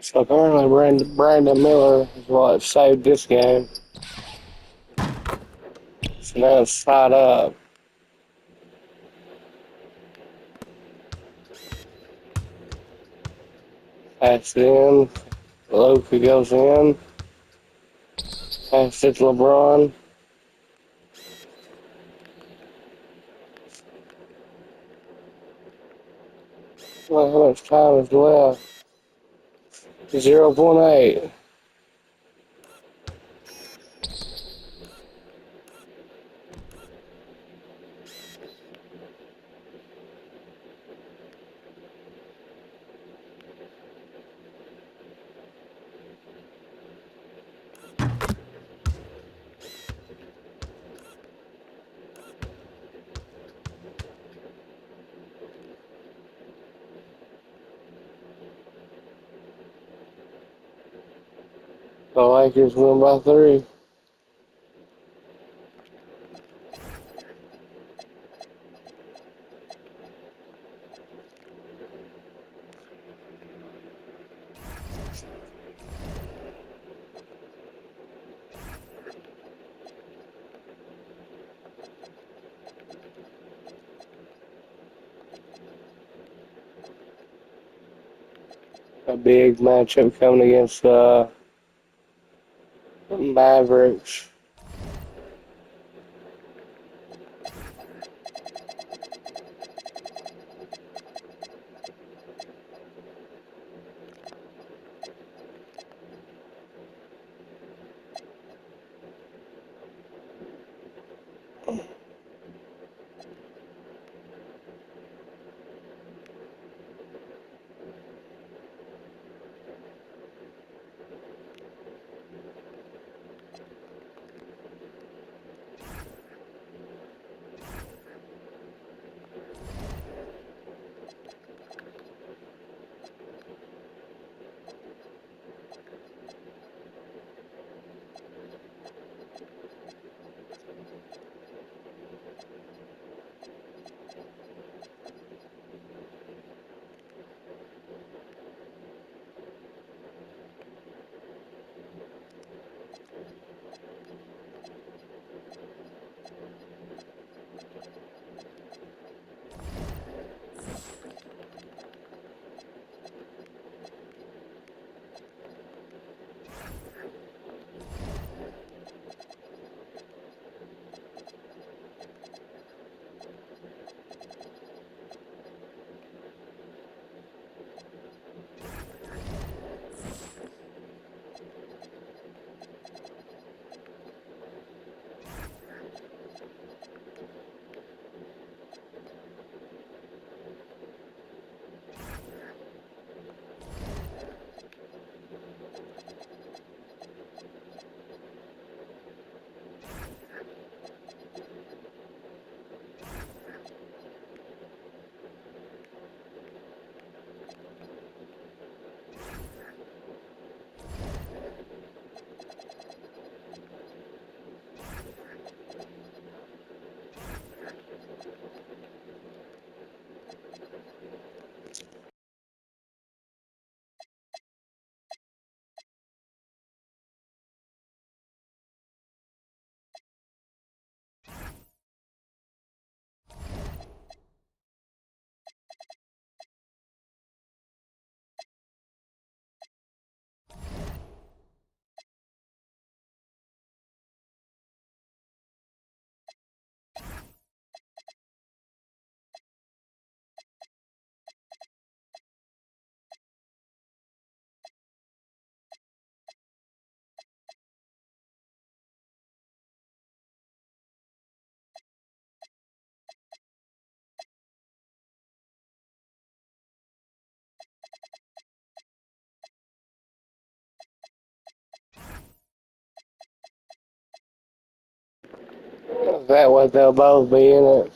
So apparently Brandon Miller is what saved this game. So now it's tied up. Pass it in. Loki goes in. Pass it to LeBron. Well, how much time is left? 0.8. The Lakers win by 3. A big matchup coming against the Mavericks. That way they'll both be in it.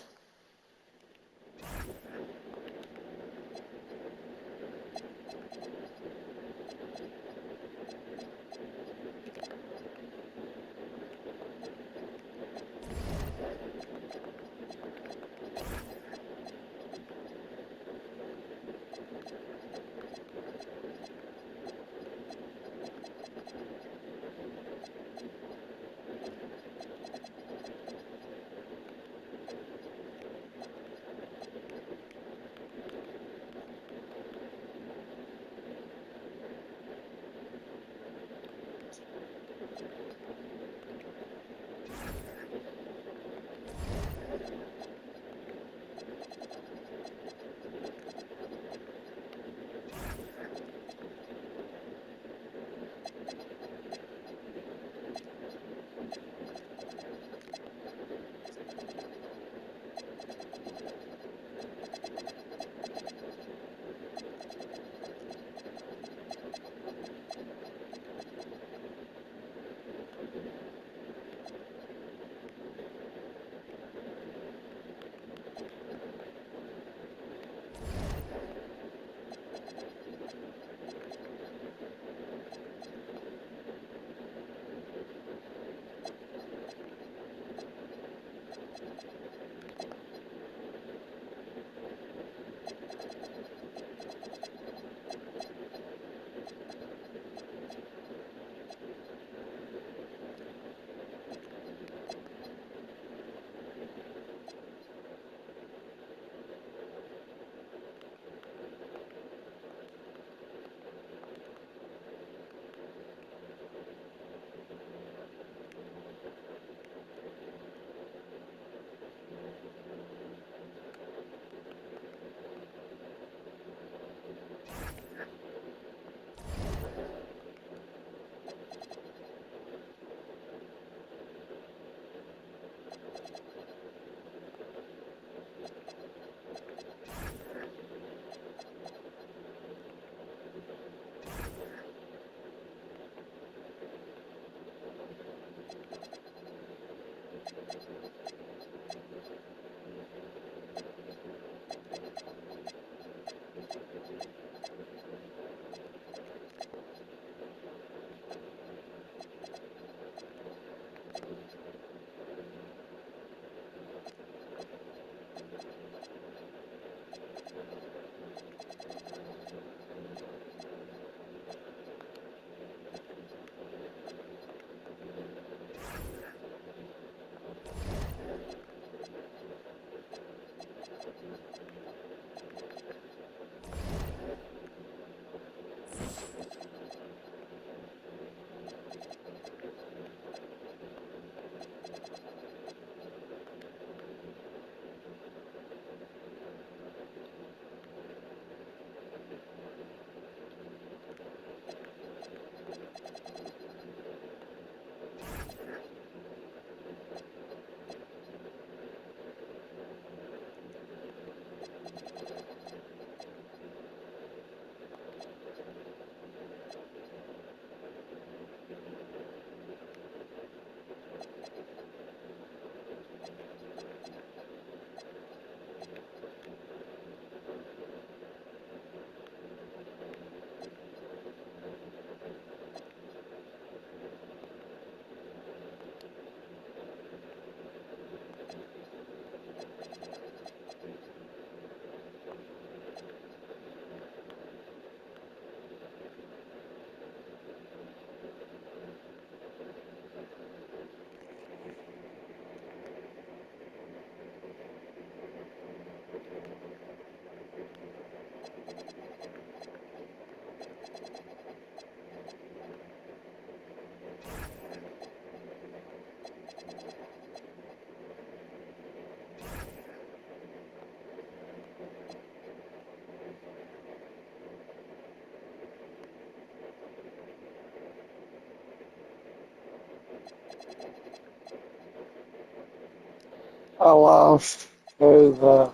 I lost to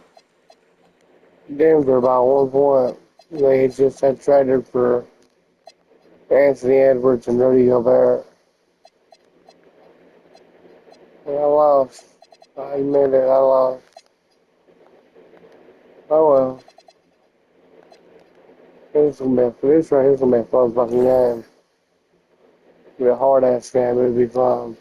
Denver by 1 point. They just had traded for Anthony Edwards and Rudy Gobert. And I lost. I admit it, I lost. Oh well. This gonna be this right here's gonna be a fun fucking game. It'll be a hard ass game, it'll be fun.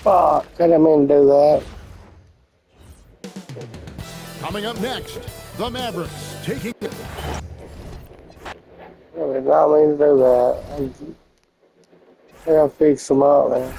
Fuck, I didn't mean to do that. Coming up next, the Mavericks taking. I did not mean to do that. I gotta fix them up, man.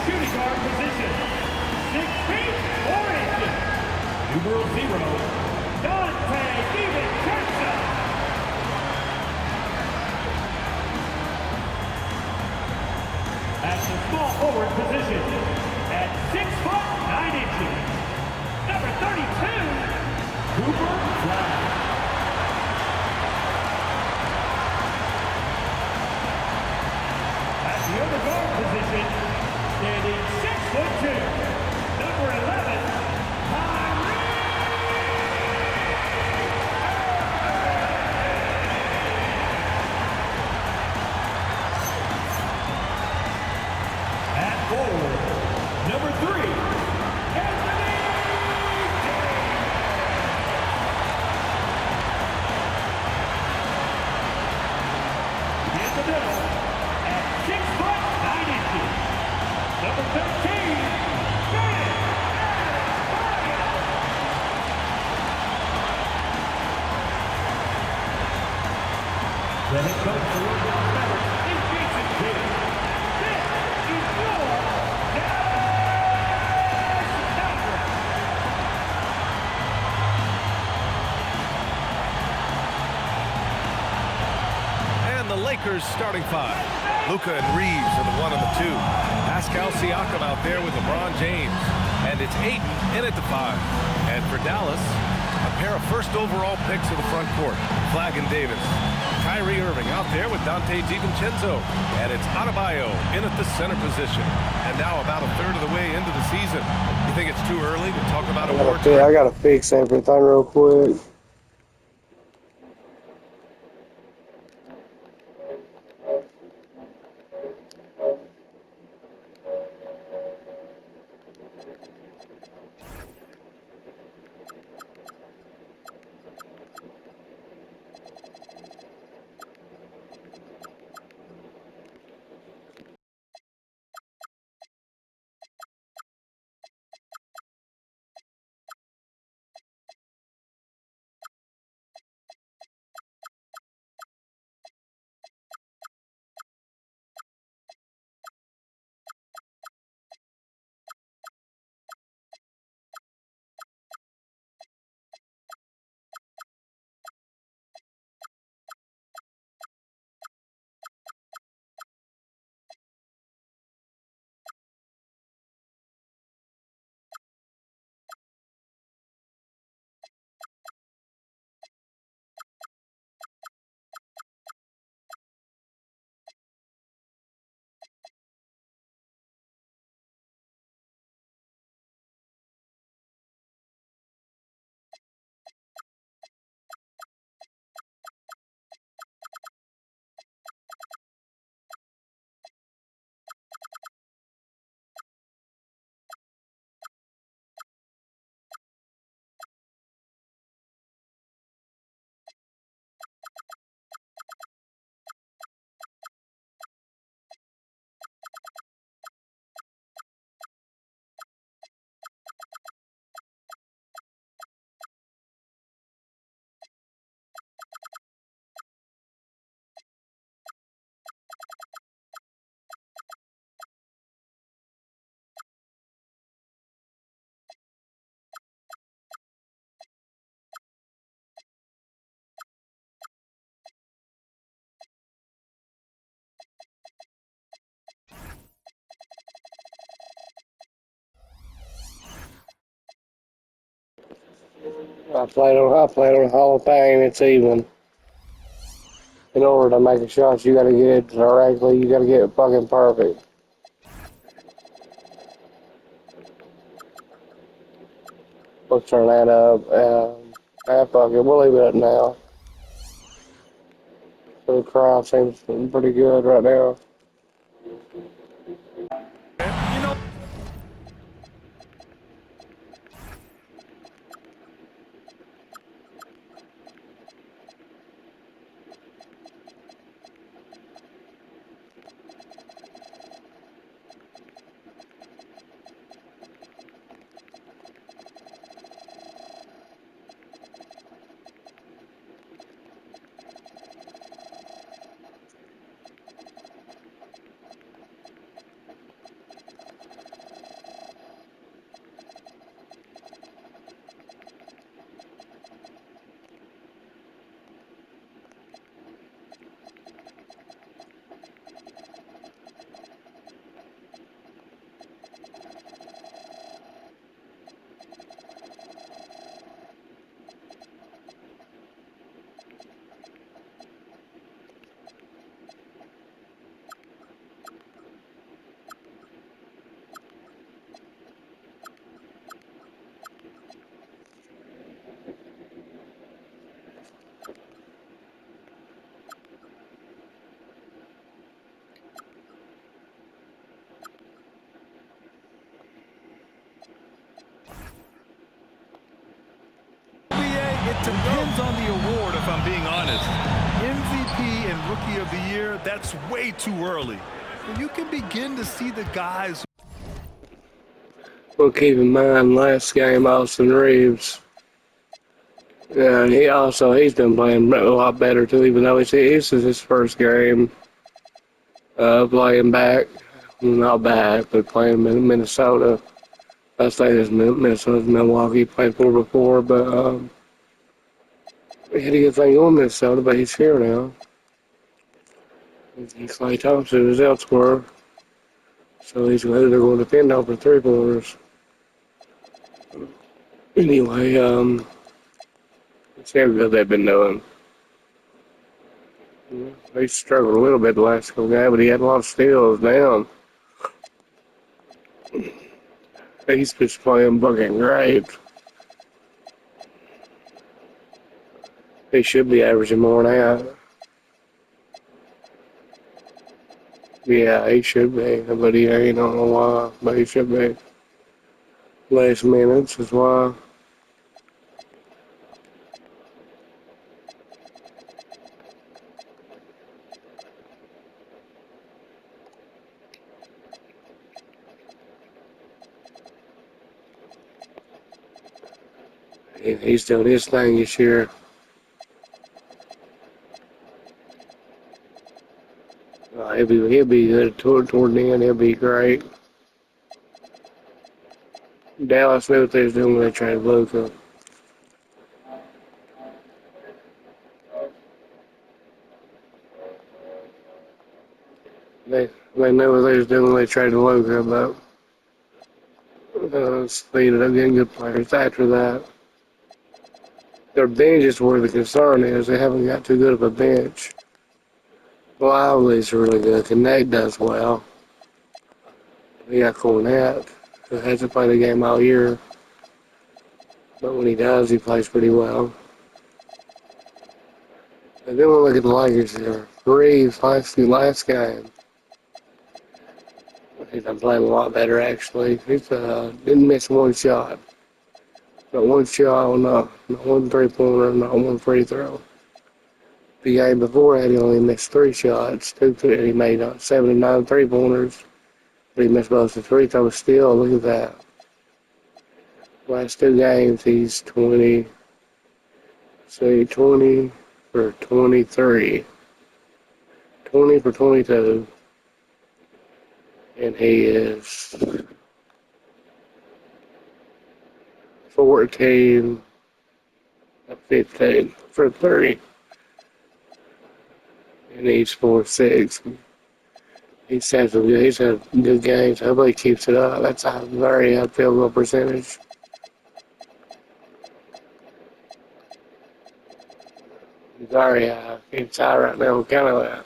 shooting guard position, 6 feet 4 inches. Numero 0, Dante DiVincenzo. At the small forward position, at 6 foot 9 inches, number 32, Cooper Flag. At the other guard position, standing 6'2", number 11, Kyrie. At forward, number 3, Anthony Davis. In the middle, at 6 foot 9 inches, number 13, Jaden Adams. The head coach for the Dallas Mavericks is Jason Kidd. This is your Dallas Mavericks. And the Lakers starting 5. Luka and Reeves are the 1 and the 2. Pascal Siakam out there with LeBron James. And it's Ayton in at the 5. And for Dallas, a pair of first overall picks of the front court, Flag and Davis. Kyrie Irving out there with Dante DiVincenzo. And it's Adebayo in at the center position. And now about a third of the way into the season. You think it's too early to talk about awards? I gotta fix everything real quick. I played on the whole thing. It's even. In order to make a shot, you gotta get it directly. You gotta get it fucking perfect. We'll turn that up. Fuck it. We'll leave it up now. The crowd seems pretty good right now. You know, depends on the award, if I'm being honest. MVP and Rookie of the Year, that's way too early. You can begin to see the guys. Well, keep in mind, last game, Austin Reeves. Yeah, he's been playing a lot better too, even though this is his first game playing back. Not back, but playing in Minnesota. I say this Minnesota, Milwaukee played for before, but he had a good thing on Minnesota, but he's here now. Klay Thompson is elsewhere, so they're going to defend over 3-pointers. Anyway, let's see how good they've been doing. They struggled a little bit the last couple games, but he had a lot of steals down. He's just playing fucking great. He should be averaging more now. Yeah, he should be, but he ain't, I don't know why, but he should be. Last minutes is why. He's doing his thing this year. He'll be good toward the end. He'll be great. Dallas knew what they was doing when they traded Luka. They knew what they was doing when they traded Luka, but they ended up getting good players after that. Their bench is where the concern is. They haven't got too good of a bench. Lively's really good. Connect does well. We got Cornette, who hasn't played a game all year. But when he does, he plays pretty well. And then we'll look at the Lakers here. Reeves, last game. He's been playing a lot better, actually. He didn't miss one shot. Not one shot, not one 3-pointer, not one free throw. The game before that, he only missed 3 shots. He made 79 3-pointers. But he missed both the free throws still. Look at that. Last 2 games, he's 20 for 23. 20 for 22. And he is 14 of 15 for 30. And he's 4-6. He's had good games. Hopefully he keeps it up. That's a very high field goal percentage. Very high. It's high right now, kind of that.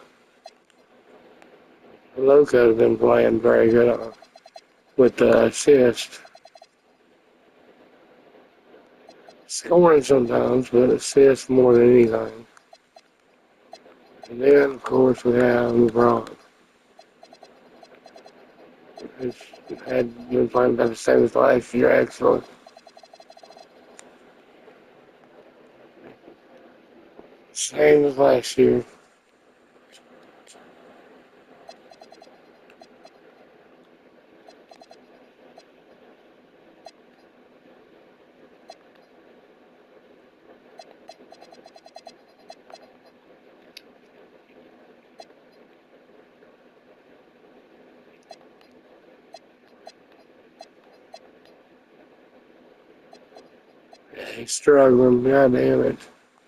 Luka's been playing very good with the assist. Scoring sometimes, but assists more than anything. And then, of course, we have LeBron. He's been playing about the same as last year, actually. Same as last year. He's struggling, god damn it.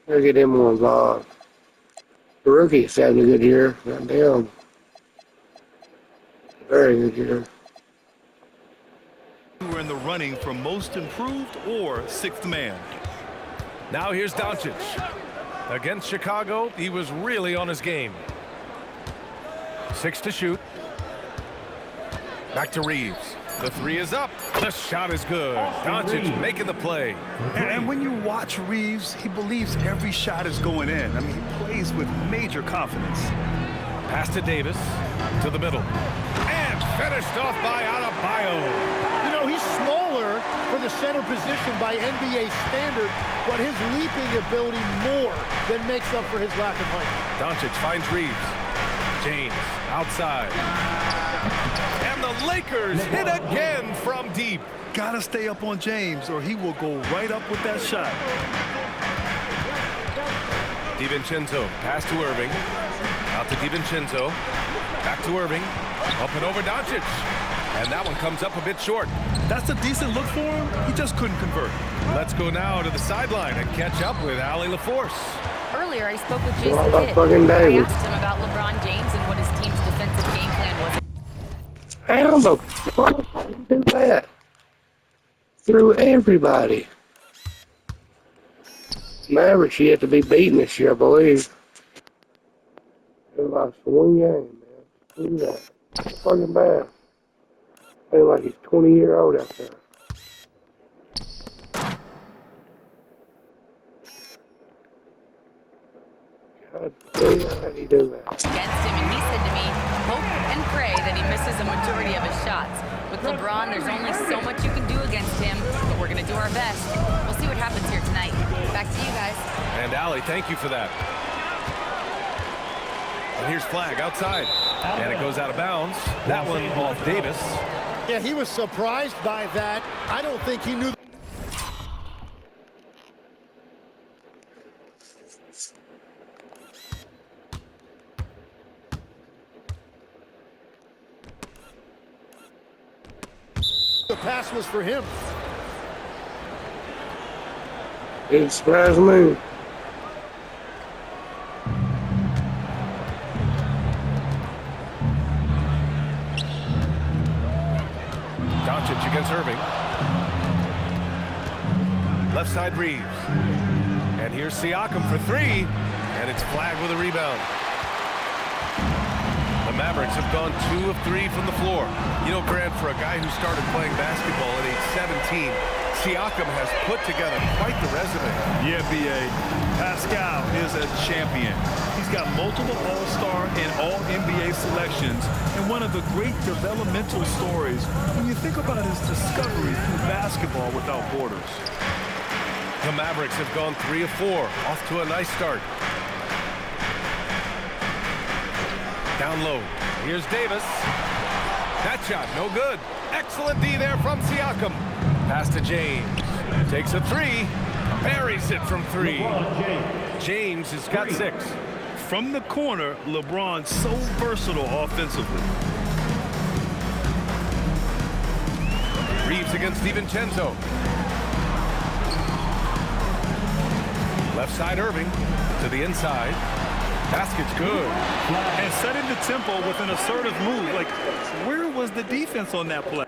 Gotta get him more involved. The rookie's having a good year, god damn. Very good year. We're in the running for most improved or 6th man. Now here's Doncic. Against Chicago, he was really on his game. 6 to shoot. Back to Reeves. The 3 is up. The shot is good. Doncic making the play. And when you watch Reeves, he believes every shot is going in. I mean, he plays with major confidence. Pass to Davis. To the middle. And finished off by Adebayo. You know, he's smaller, for the center position by NBA standard, but his leaping ability more than makes up for his lack of height. Doncic finds Reeves. James outside. And the Lakers hit again from deep. Gotta stay up on James or he will go right up with that shot. DiVincenzo, pass to Irving. Out to DiVincenzo. Back to Irving. Up and over Doncic. And that one comes up a bit short. That's a decent look for him. He just couldn't convert. Let's go now to the sideline and catch up with Allie LaForce. Earlier, I spoke with Jason What about Kidd. fucking I Davis? asked him about LeBron James and what his team's defensive game plan was. How the fuck did you do that? Through everybody. Mavericks yet to be beaten this year, I believe. They lost one game, man. Look at that. It's fucking bad. Seems like he's 20-year-old out there. God damn, how did he do that? Against him, and he said to me, hope and pray that he misses a majority of his shots. With LeBron, there's only so much you can do against him, but we're going to do our best. We'll see what happens here tonight. Back to you guys. And Allie, thank you for that. And here's flag outside. And it goes out of bounds. That one off Davis. Yeah, he was surprised by that. I don't think he knew. The pass was for him. Didn't surprise me. Doncic against Irving. Left side Reeves. And here's Siakam for three. And it's flagged with a rebound. The Mavericks have gone 2 of 3 from the floor. You know, Grant, for a guy who started playing basketball at age 17, Siakam has put together quite the resume. Yeah, B.A. Pascal is a champion. He's got multiple All-Star and All-NBA selections, and one of the great developmental stories when you think about his discovery through basketball without borders. The Mavericks have gone 3 of 4, off to a nice start. Down low. Here's Davis. That shot, no good. Excellent D there from Siakam. Pass to James. Takes a three. Buries it from 3. James has got 6. From the corner, LeBron so versatile offensively. Reeves against DiVincenzo. Left side Irving to the inside. Basket's good. And setting the tempo with an assertive move. Like, where was the defense on that play?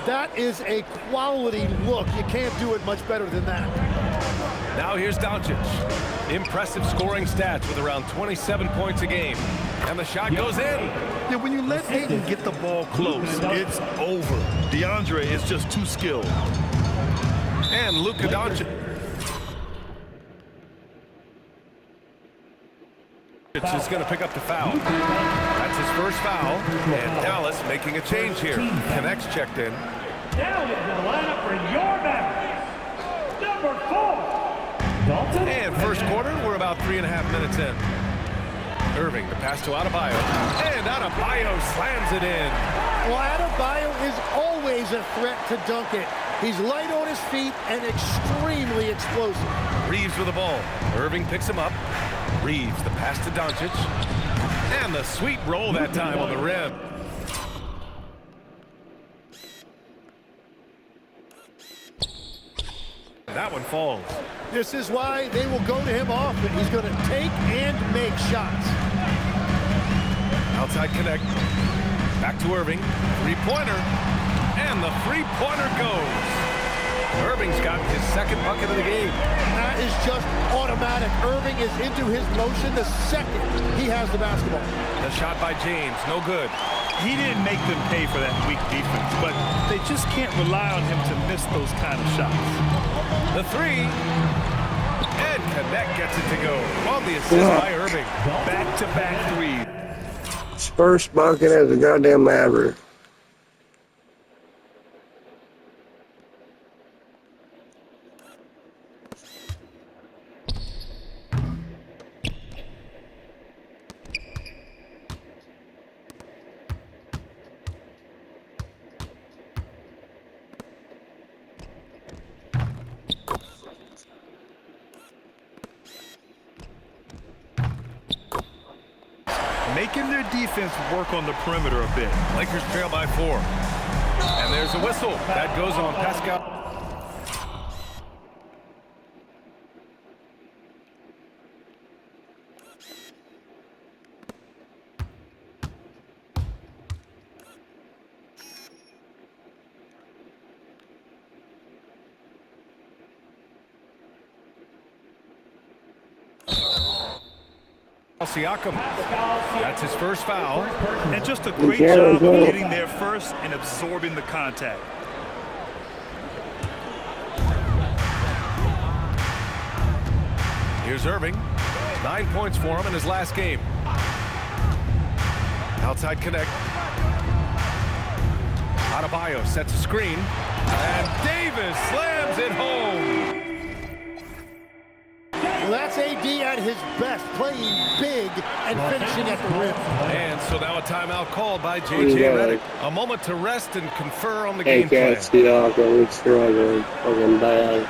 That is a quality look. You can't do it much better than that. Now here's Doncic. Impressive scoring stats with around 27 points a game. And the shot goes in. Yeah, when you let Ayton get the ball close, it's over. DeAndre is just too skilled. And Luka Doncic is going to pick up the foul. That's his first foul. And Dallas making a change here. Connects checked in. Now into the lineup for your Mavericks, number 4, Dalton. And first quarter, we're about 3.5 minutes in. Irving, the pass to Adebayo. And Adebayo slams it in. Well, Adebayo is always a threat to dunk it. He's light on his feet and extremely explosive. Reeves with the ball. Irving picks him up. Reeves, the pass to Doncic. And the sweet roll that time on the rim. That one falls. This is why they will go to him often. He's going to take and make shots. Outside connect. Back to Irving. Three-pointer. And the three-pointer goes. Irving's got his second bucket of the game. That is just automatic. Irving is into his motion the second he has the basketball. The shot by James, no good. He didn't make them pay for that weak defense, but they just can't rely on him to miss those kind of shots. The three. And Connect gets it to go. On the assist by Irving. Back-to-back threes. His first bucket as a goddamn Maverick. Making their defense work on the perimeter a bit. Lakers trail by 4. And there's a whistle. That goes on Pascal. Siakam. That's his first foul. And just a great job of getting there first and absorbing the contact. Here's Irving. 9 points for him in his last game. Outside connect. Adebayo sets a screen. And Davis slams it home. Well, that's AD at his best, playing big and finishing at the rim. And so now a timeout called by J.J. Redick. A moment to rest and confer on the game plan. Can't see Siakam, he's struggling fucking bad.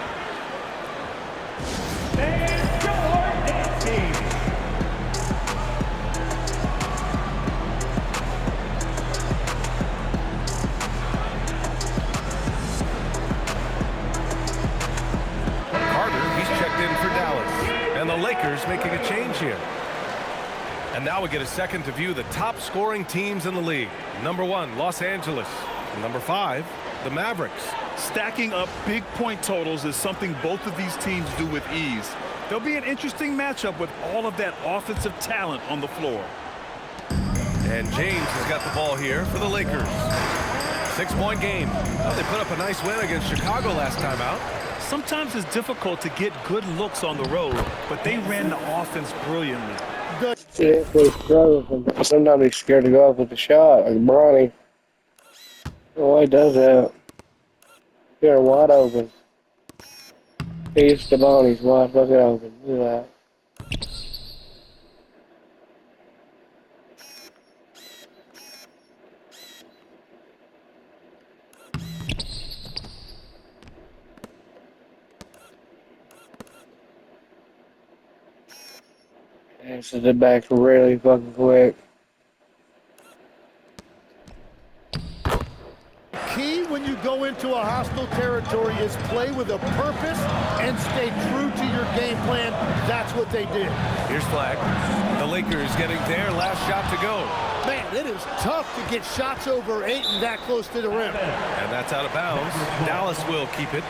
And Jordan team. Carter, he's checked in for Dallas. And the Lakers making a change here. And now we get a second to view the top scoring teams in the league. Number 1, Los Angeles. Number 5, the Mavericks. Stacking up big point totals is something both of these teams do with ease. There'll be an interesting matchup with all of that offensive talent on the floor. And James has got the ball here for the Lakers. 6-point game. Well, they put up a nice win against Chicago last time out. Sometimes it's difficult to get good looks on the road, but they ran the offense brilliantly. Yeah, they struggle. Sometimes he's scared to go up with the shot, like Bronny. Oh, he does that. They're wide open. He's Staboni's wide fucking open. Look at that. This is it back really fucking quick. Key when you go into a hostile territory is play with a purpose and stay true to your game plan. That's what they did. Here's Flag. The Lakers getting their last shot to go. Man, it is tough to get shots over 8 and that close to the rim. And that's out of bounds. Dallas will keep it.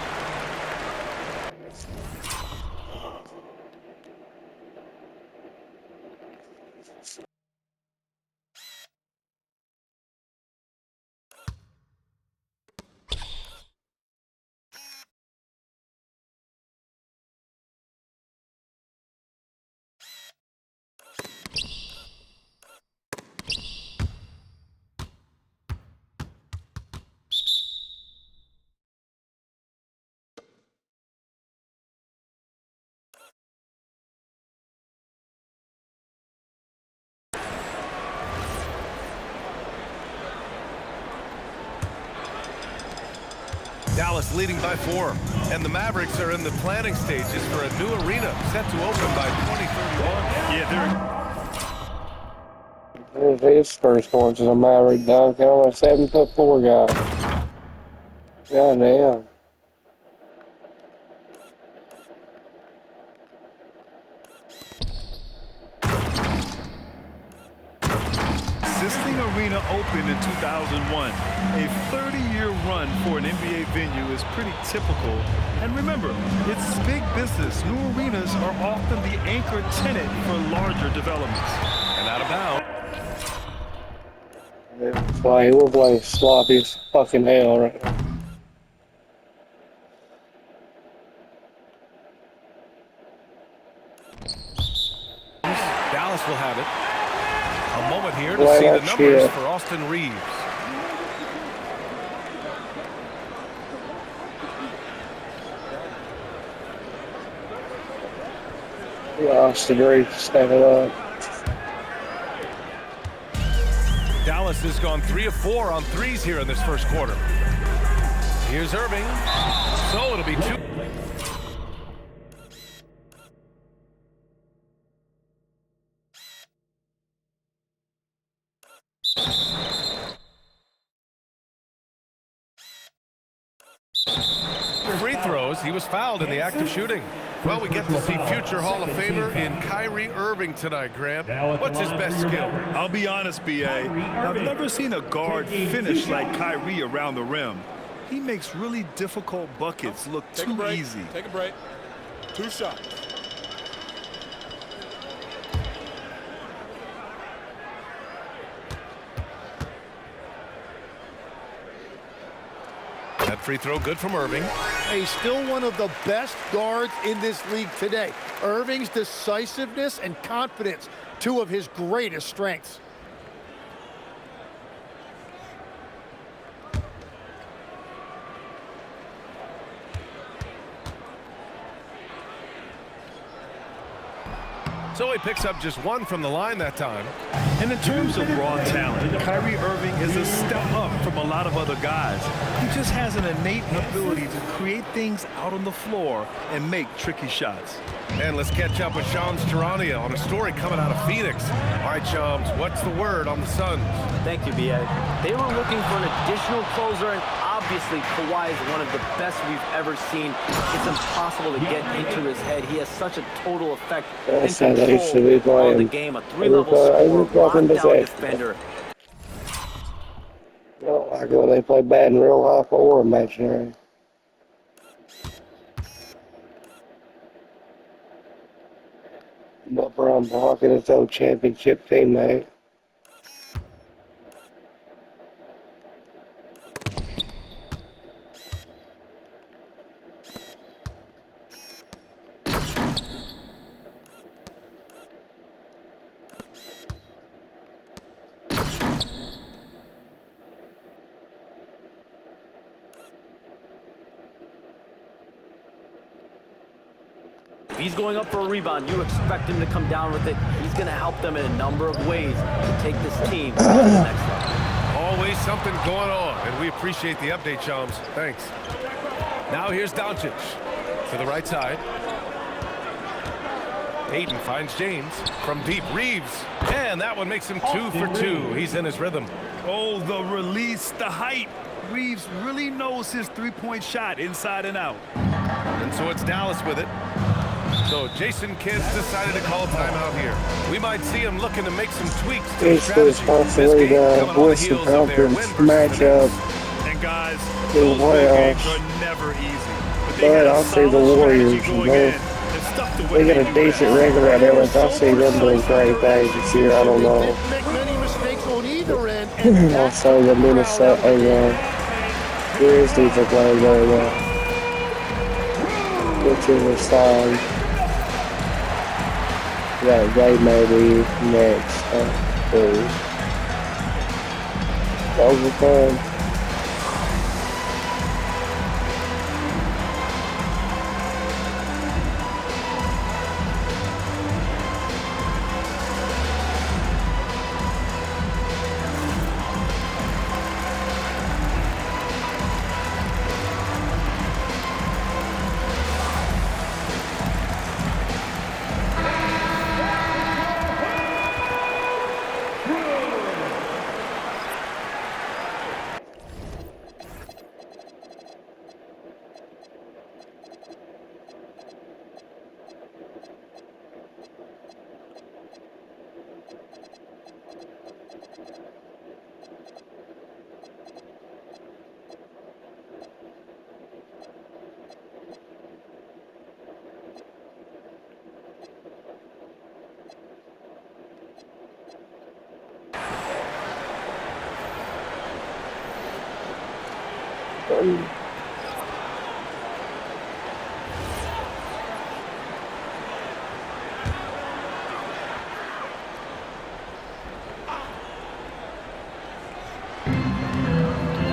Dallas leading by 4. And the Mavericks are in the planning stages for a new arena set to open by 2031. Yeah, Here's his first ones as a Maverick dunk. I'm a 7'4" guy. God damn. This thing arena opened in 2001. A 30-year run for an NBA venue is pretty typical. And remember, it's big business. New arenas are often the anchor tenant for larger developments. And out of bounds. We're playing sloppy as fucking hell right now. Dallas will have it. A moment here to Well, see the that's numbers here. for Austin Reeves. Austin Reeves stepping up. Dallas has gone 3 of 4 on threes here in this first quarter. Here's Irving. So it'll be 2. Free throws. He was fouled in the act of shooting. Well, we get to see future Hall of Famer in Kyrie Irving tonight, Graham. What's his best skill? I'll be honest, B.A. I've never seen a guard finish like Kyrie around the rim. He makes really difficult buckets look too easy. Take a break. 2 shots. That free throw good from Irving. He's still one of the best guards in this league today. Irving's decisiveness and confidence, 2 of his greatest strengths. So he picks up just 1 from the line that time. And in terms of raw talent, Kyrie Irving is a step up from a lot of other guys. He just has an innate ability to create things out on the floor and make tricky shots. And let's catch up with Shams Charania on a story coming out of Phoenix. All right, Shams, what's the word on the Suns? Thank you, B.A. They were looking for an additional closer, and obviously Kawhi is one of the best we've ever seen. It's impossible to get into his head. He has such a total effect and control on the game. A 3-level scorer, lockdown defender. Well, like when they play bad in real life or imaginary. But from blocking his old championship teammate. He's going up for a rebound. You expect him to come down with it. He's going to help them in a number of ways to take this team to the next level. Always something going on, and we appreciate the update, Shams. Thanks. Now here's Doncic to the right side. Ayton finds James from deep. Reeves, and that one makes him 2 for 2. He's in his rhythm. Oh, the release, the height. Reeves really knows his three-point shot inside and out. And so it's Dallas with it. So Jason Kidd decided to call a timeout here. We might see him looking to make some tweaks to his It's strategy. possibly the Western Conference matchup And guys, in those the big playoffs. games are never easy. But I'll see the Warriors, they got a decent record right now. I'll see them doing great things this year. I don't know. Make many mistakes on either end. And I'll say the Minnesota and Grizzlies are playing very well. Which is a sign that they may be next to overcome.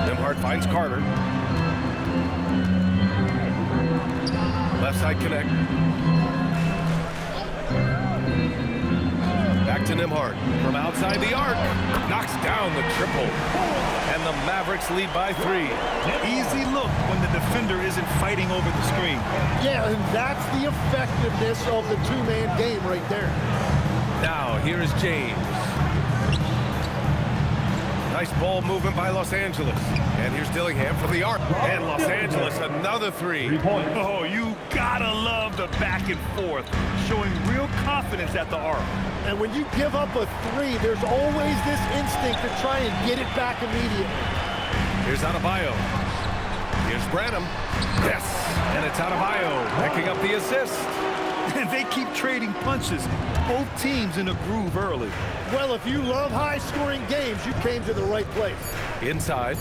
Nimhart finds Carter. Left side connect. Back to Nimhart from outside the arc. Knocks down the triple. And the Mavericks lead by 3. Easy look when the defender isn't fighting over the screen. Yeah, and that's the effectiveness of the two-man game right there. Now, here is James. Nice ball movement by Los Angeles. And here's Dillingham from the arc. And Los Angeles, another 3. Oh, you gotta love the back and forth, showing real confidence at the arc. And when you give up a 3, there's always this instinct to try and get it back immediately. Here's Adebayo. Here's Branham. Yes, and it's Adebayo picking up the assist. And they keep trading punches. Both teams in a groove early. Well, if you love high-scoring games, you came to the right place. Inside.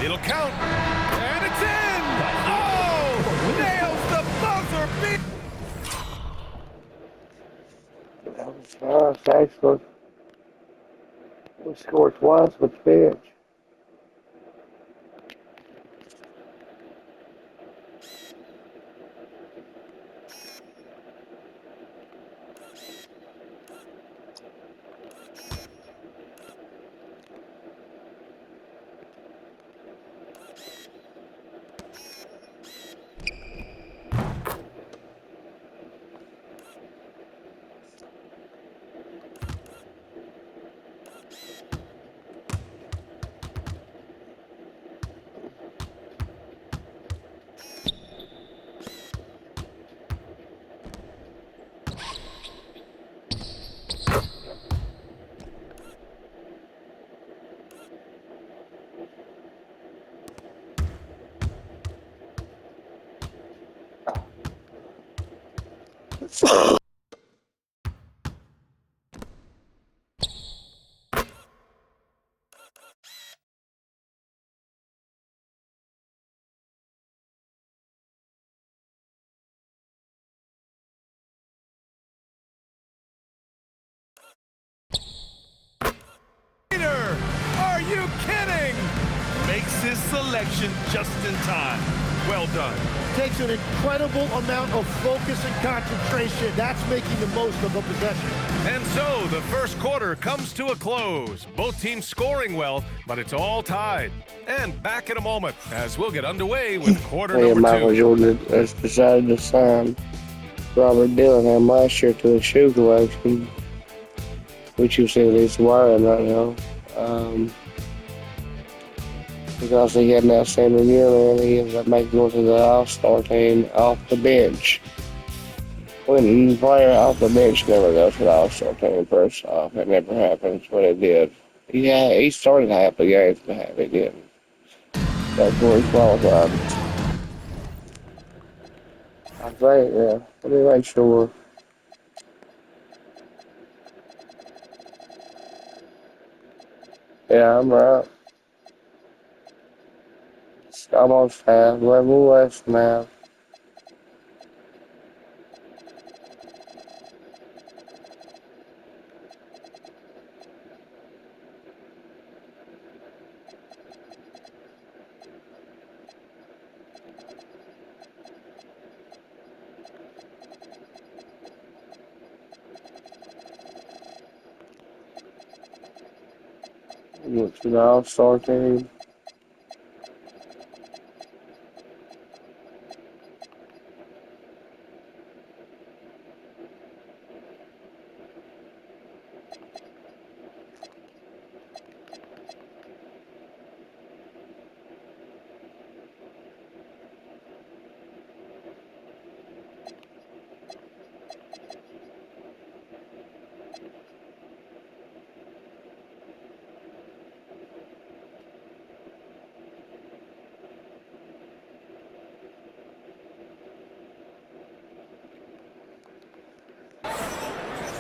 It'll count. And it's in! Oh! Nails the buzzer beat! Actually, we scored twice with the bench. Are you kidding? Makes his selection just in time. Well done. Takes an incredible amount of focus and concentration. That's making the most of a possession. And so the first quarter comes to a close. Both teams scoring well, but it's all tied. And back in a moment as we'll get underway with quarter number Michael 2. Jordan has decided to sign Robert Dillingham last year to a shoe collection, which you see he's wearing right now. Because he had an outstanding year and he ended up making it to the All-Star team off the bench. When the player off the bench never goes to the All-Star team first off, it never happens, but it did. Yeah, he started half the games, but half he didn't. That's where he qualified. I think, yeah. Let me make sure. Yeah, I'm right. It's almost half, level less than half. Went to the All-Star team.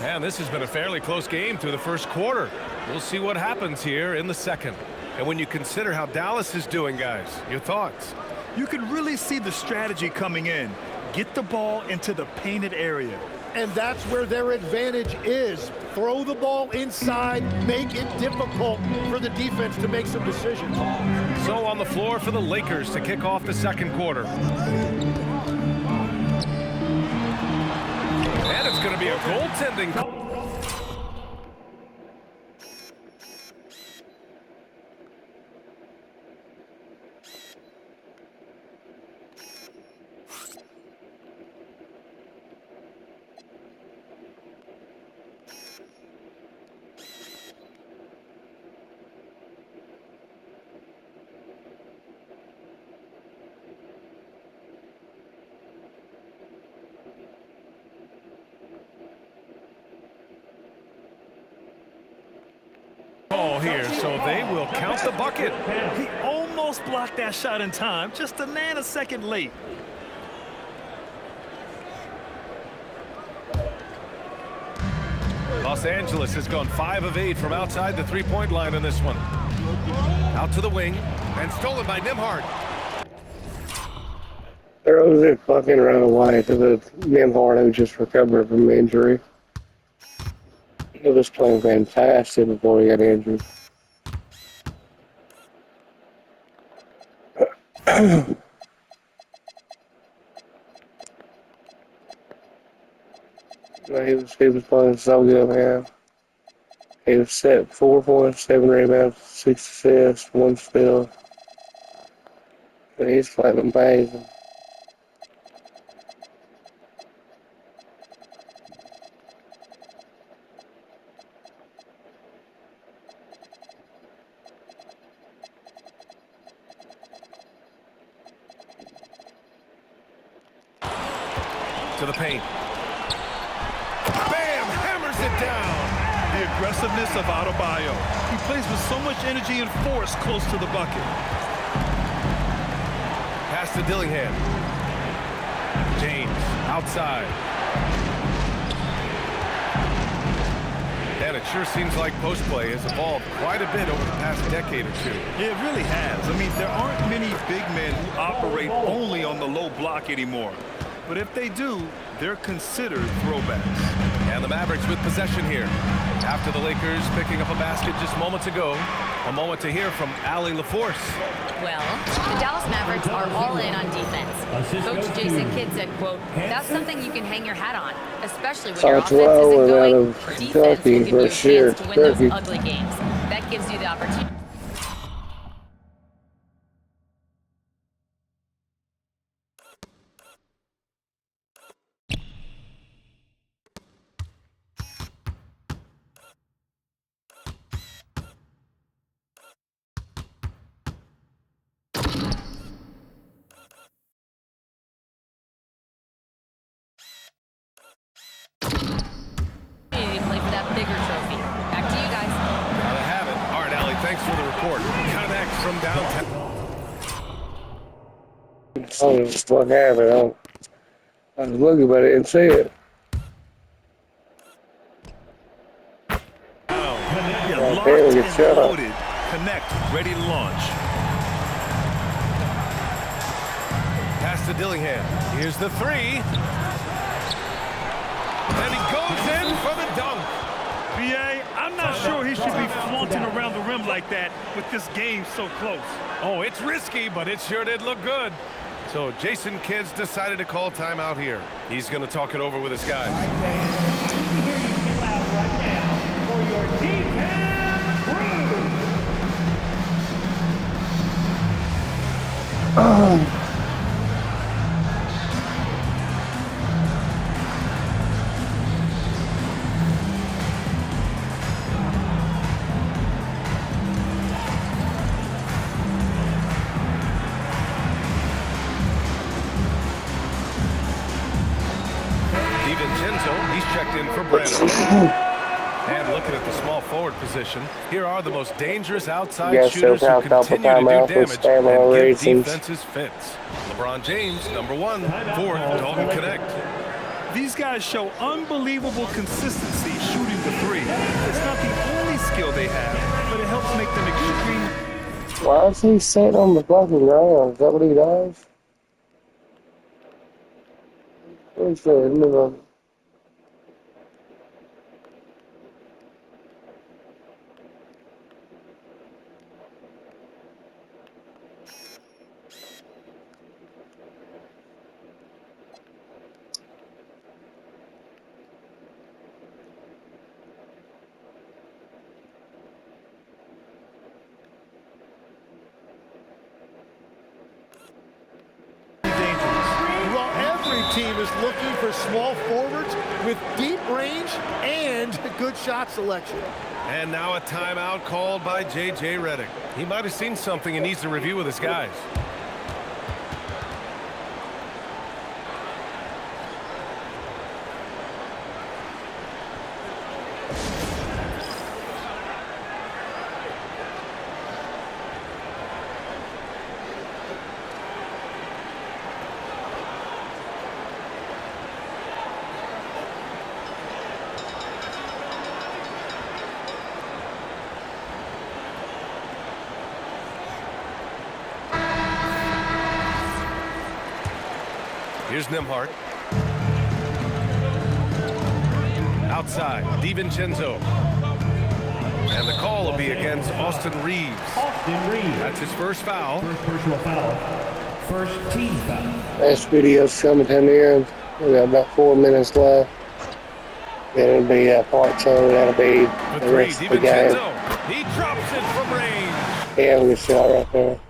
And this has been a fairly close game through the first quarter. We'll see what happens here in the second. And when you consider how Dallas is doing, guys, your thoughts? You can really see the strategy coming in. Get the ball into the painted area. And that's where their advantage is. Throw the ball inside, make it difficult for the defense to make some decisions. So on the floor for the Lakers to kick off the second quarter. And it's going to be a goaltending call. Here, so they will count the bucket. He almost blocked that shot in time, just a nanosecond late. Los Angeles has gone 5 of 8 from outside the three-point line in this one. Out to the wing, and stolen by Nembhard. Throws it fucking right away to the Nembhard who just recovered from injury. He was playing fantastic before he got injured. He was playing so good, man. He was set 4 points, 7 rebounds, 6 assists, 1 steal. He's playing amazing. To the paint. Bam! Hammers it down. The aggressiveness of Adebayo. He plays with so much energy and force close to the bucket. Pass to Dillingham. James outside. And it sure seems like post play has evolved quite a bit over the past decade or two. Yeah, it really has. I mean, there aren't many big men who operate only on the low block anymore. But if they do, they're considered throwbacks. And the Mavericks with possession here. After the Lakers picking up a basket just moments ago, a moment to hear from Allie LaForce. Well, the Dallas Mavericks are all in on defense. Coach Jason Kidd said, quote, "That's something you can hang your hat on, especially when your offense isn't going. Defense will give you a chance to win those ugly games. That gives you the opportunity." From downtown. Oh, what happened? I was looking at it and see it. Locked and loaded. Connect, ready to launch. Pass to Dillingham. Here's the 3. And he goes in for the dunk. B.A., I'm not sure he should be flaunting around the rim like that with this game so close. Oh, it's risky, but it sure did look good. So Jason Kidd's decided to call timeout here. He's going to talk it over with his guys. For your defense crew. He's checked in for Brandon. And looking at the small forward position, here are the most dangerous outside shooters who continue to do damage and give defenses fits. LeBron James, number 1, fourth, Dalton Connect. These guys show unbelievable consistency shooting the 3. It's not the only skill they have, but it helps make them extreme. Why is he sitting on the fucking ground? Is that what he does? What's the Well, every team is looking for small forwards with deep range and good shot selection. And now a timeout called by J.J. Redick. He might have seen something he needs to review with his guys. Here's Nembhard. Outside, DiVincenzo. And the call will be against Austin Reaves. Austin Reaves. That's his first foul. First personal foul. First team foul. last video's coming to an end? We got about 4 minutes left. Then it'll be part 2. That'll be For the three, rest of the game. DiVincenzo. He drops it from range. Yeah, we shot right there.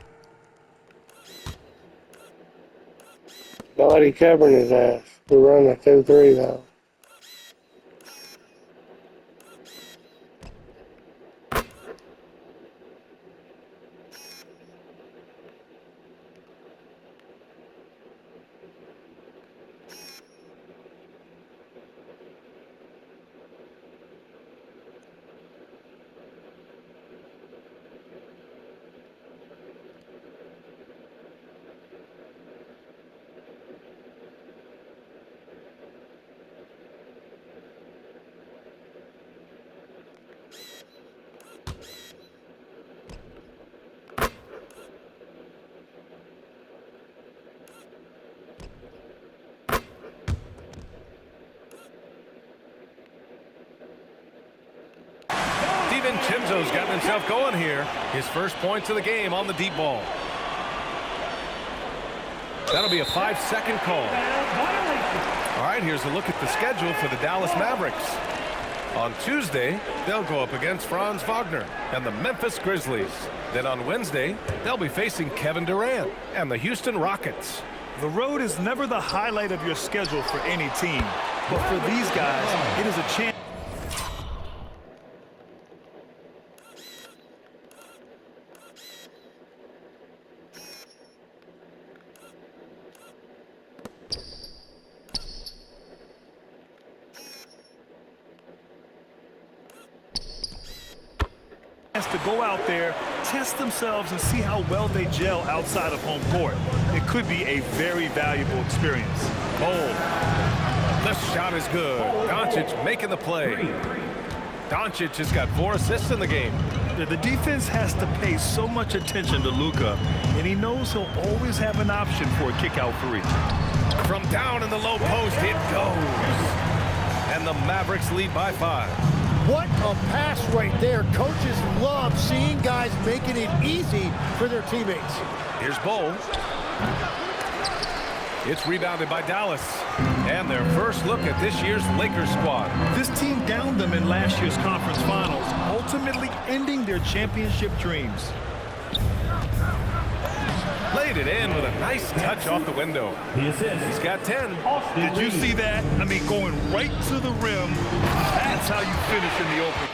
Nobody covering his ass. We're running a 2-3 though. DiVincenzo's gotten himself going here. His first points of the game on the deep ball. That'll be a 5-second call. All right, here's a look at the schedule for the Dallas Mavericks. On Tuesday, they'll go up against Franz Wagner and the Memphis Grizzlies. Then on Wednesday, they'll be facing Kevin Durant and the Houston Rockets. The road is never the highlight of your schedule for any team. But for these guys, it is a chance. To go out there, test themselves, and see how well they gel outside of home court. It could be a very valuable experience. Bold. The shot is good. Doncic making the play. Doncic has got 4 assists in the game. The defense has to pay so much attention to Luka, and he knows he'll always have an option for a kick-out three. From down in the low post, it goes. And the Mavericks lead by 5. What a pass right there. Coaches love seeing guys making it easy for their teammates. Here's Bol. It's rebounded by Dallas. And their first look at this year's Lakers squad. This team downed them in last year's conference finals, ultimately ending their championship dreams. Played it in with a nice touch off the window. He's got 10. Did you see that? I mean, going right to the rim. That's how you finish in the open.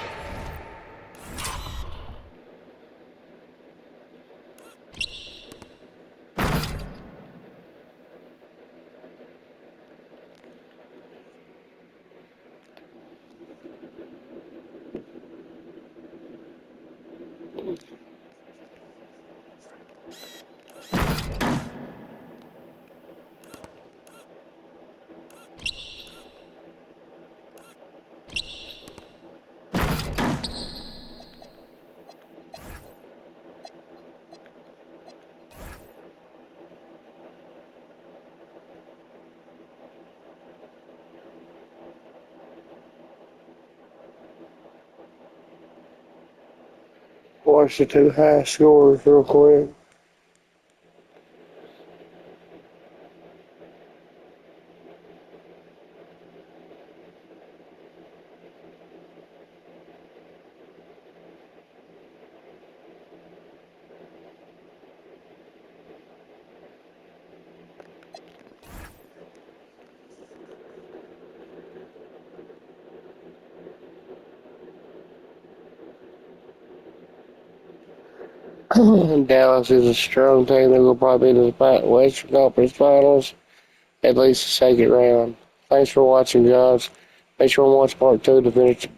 watch the two high scores real quick. Dallas is a strong team. They will probably be in the Western Conference Finals, at least the second round. Thanks for watching, guys. Make sure to watch part 2 to finish